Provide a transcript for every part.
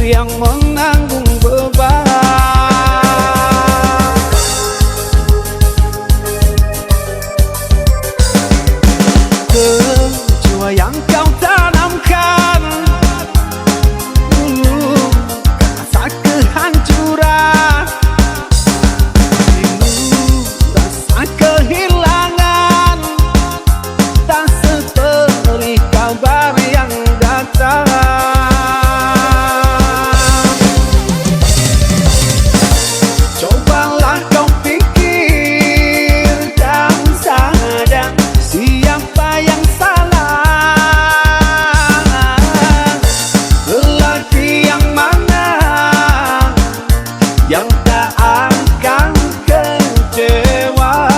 yang menanggung beban. Kejiwa yang kau tanamkan dulu, rasa kehancuran, rindu, rasa kehilangan, tak seperti kabar yang datang. Cobalah kau pikirkan saja siapa yang salah, lelaki yang mana yang tak akan kecewa.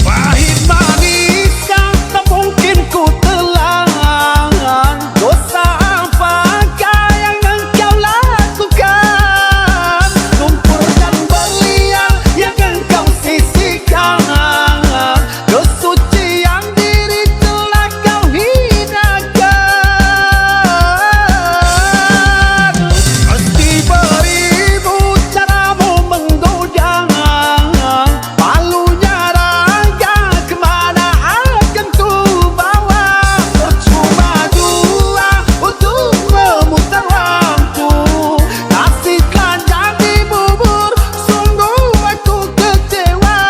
Pahit manis yang tak mungkin ku telan, dosa apakah yang engkau lakukan? Lumpur dan berlian yang engkau sisihkan, kesucian diri telah kau hinakan. Pasti beribu caramu menggoda, malunya raga kemana akan ku bawa? Percuma jua untuk memutar waktu, nasiblah jadi bubur, sungguh aku kecewa.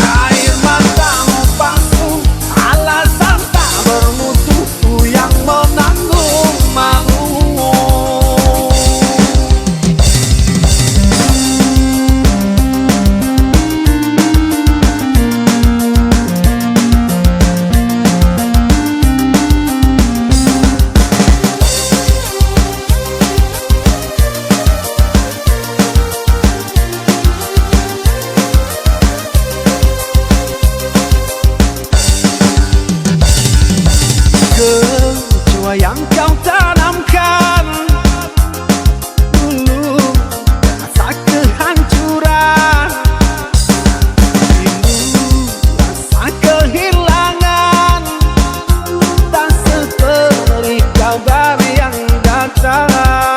Air matamu palsu, alasan tak bermutu yang menanggung malu. Kejiwa yang kau tanamkan dulu, rasa kehancuran, rindu, rasa kehilangan, tak seperti kabar yang datang.